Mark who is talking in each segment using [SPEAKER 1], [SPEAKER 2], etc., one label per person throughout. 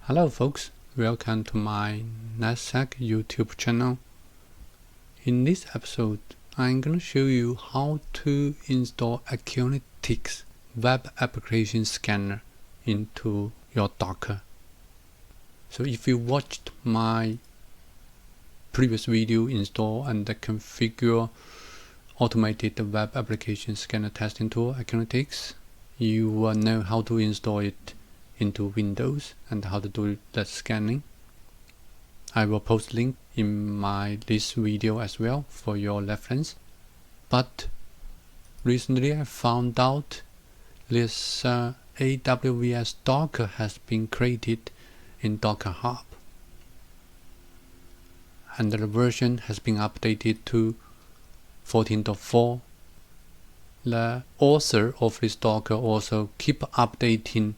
[SPEAKER 1] Hello folks, welcome to my NetSec YouTube channel. In this episode, I'm going to show you how to install Acunetix web application scanner into your Docker. So if you watched my previous video, install and configure automated web application scanner testing tool Acunetix, you will know how to install it into Windows and how to do the scanning. I will post link in this video as well for your reference. But recently I found out this AWS Docker has been created in Docker Hub, and the version has been updated to 14.4. The author of this Docker also keep updating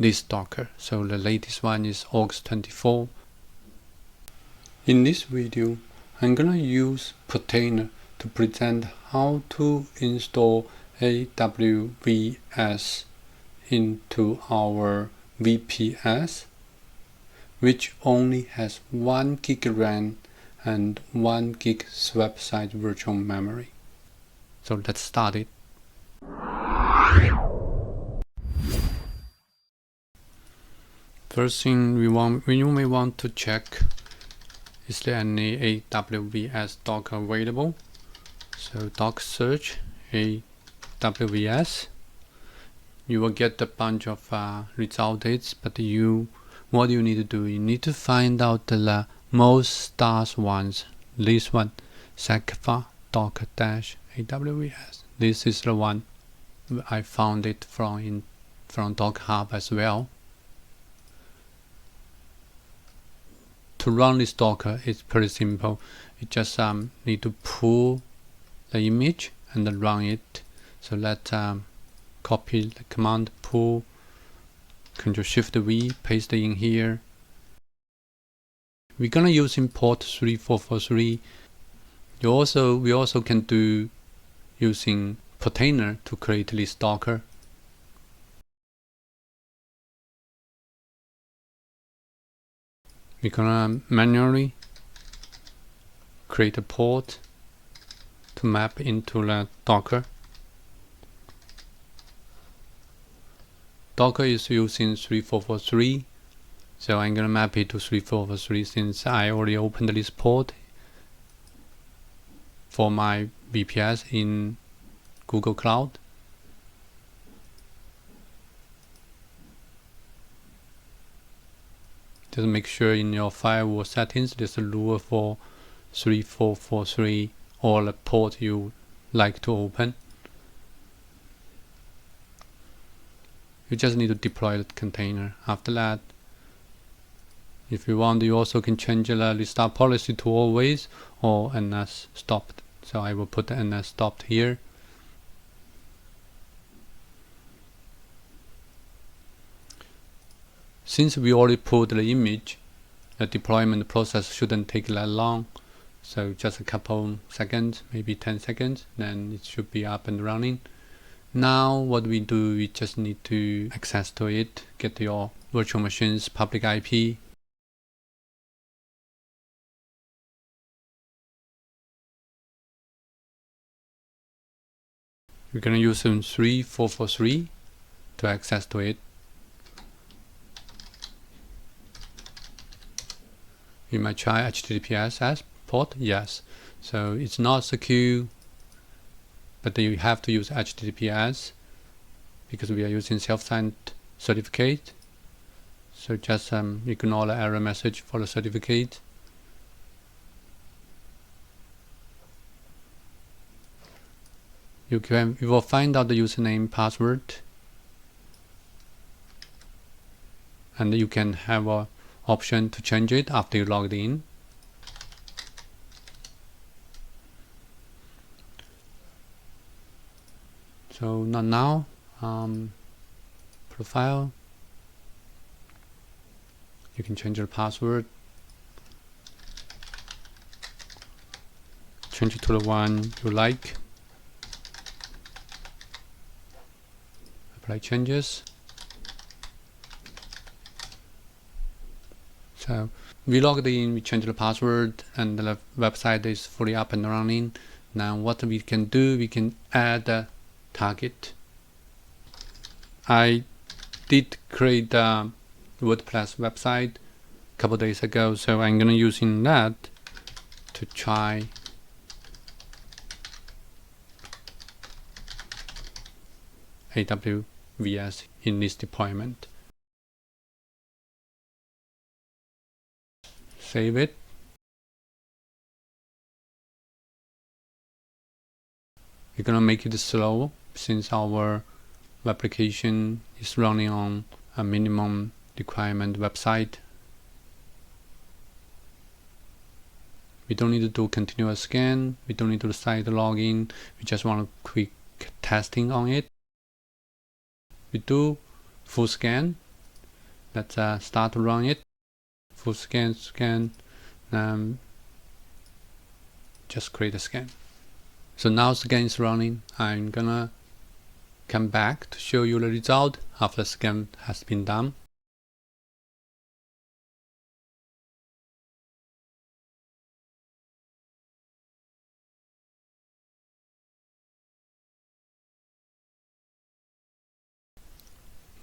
[SPEAKER 1] this Docker, so the latest one is August 24. In this video, I'm gonna use Portainer to present how to install AWVS into our VPS, which only has 1 gig RAM and 1 gig swap size virtual memory. So let's start it. First thing you may want to check, is there any AWS Docker available? So doc search AWS. You will get a bunch of results, but what you need to do, you need to find out the most stars ones. This one, secfa docker-awvs. This is the one I found it from Docker Hub as well. To run this Docker, it's pretty simple. You just need to pull the image and then run it. So let's copy the command, pull, Ctrl+Shift+V, paste it in here. We're gonna use import 3443. We also can do using Portainer to create this Docker. We're gonna manually create a port to map into the Docker. Docker is using 3443, so I'm gonna map it to 3443 since I already opened this port for my VPS in Google Cloud. Just make sure in your firewall settings there's a rule for 3443 or the port you like to open. You just need to deploy the container. After that, if you want, you also can change the restart policy to always or NS stopped. So I will put the NS stopped here. Since we already pulled the image, the deployment process shouldn't take that long. So just a couple seconds, maybe 10 seconds, then it should be up and running. Now what we do, we just need to access to it, get your virtual machine's public IP. We're going to use 3443 to access to it. You might try HTTPS as port, yes. So it's not secure, but you have to use HTTPS because we are using self-signed certificate. So just ignore the error message for the certificate. You will find out the username, password, and you can have a option to change it after you logged in. So not now. Profile. You can change your password. Change it to the one you like. Apply changes. So we logged in, we changed the password, and the website is fully up and running. Now what we can do, we can add a target. I did create a WordPress website a couple days ago, so I'm gonna using that to try AWVS in this deployment. Save it. We're gonna make it slow since our application is running on a minimum requirement website. We don't need to do continuous scan. We don't need to site login. We just want a quick testing on it. We do full scan. Let's start to run it. Full scan, just create a scan. So now scan is running. I'm gonna come back to show you the result after the scan has been done.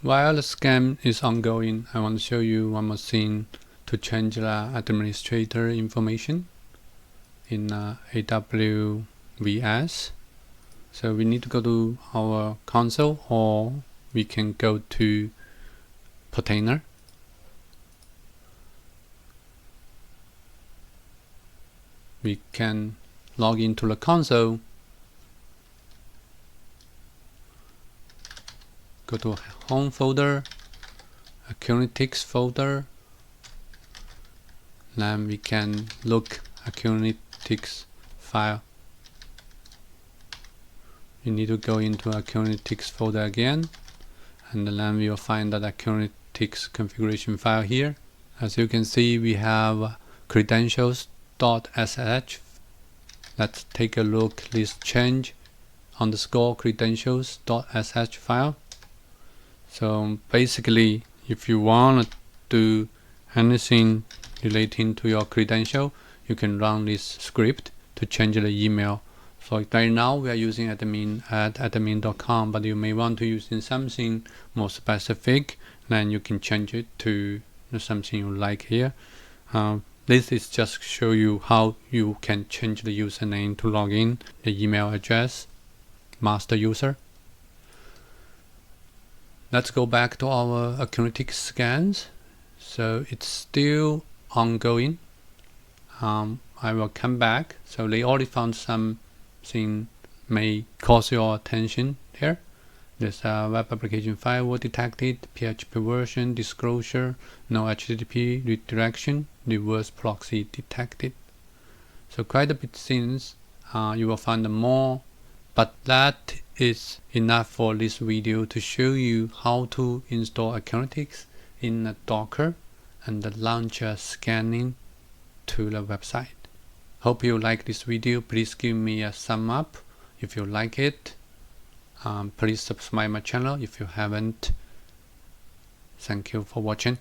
[SPEAKER 1] While the scan is ongoing, I want to show you one more thing to change the administrator information in AWVS. So we need to go to our console, or we can go to Portainer. We can log into the console, go to home folder, Acunetix folder, then we can look Acunetix file. You need to go into Acunetix folder again, and then we will find that Acunetix configuration file here. As you can see, we have credentials.sh. Let's take a look this change underscore credentials.sh file. So basically, if you want to do anything relating to your credential, you can run this script to change the email. So right now we are using admin@admin.com, but you may want to use something more specific. Then you can change it to something you like here. This is just to show you how you can change the username to log in, the email address, master user. Let's go back to our Acunetix scans. So it's still ongoing. I will come back. So they already found something may cause your attention here. There's a web application firewall detected, PHP version, disclosure, no HTTP redirection, reverse proxy detected. So quite a bit things. You will find more, but that is enough for this video to show you how to install Acunetix in a Docker and the launcher scanning to the website. Hope you like this video. Please give me a thumb up if you like it. Please subscribe my channel if you haven't. Thank you for watching.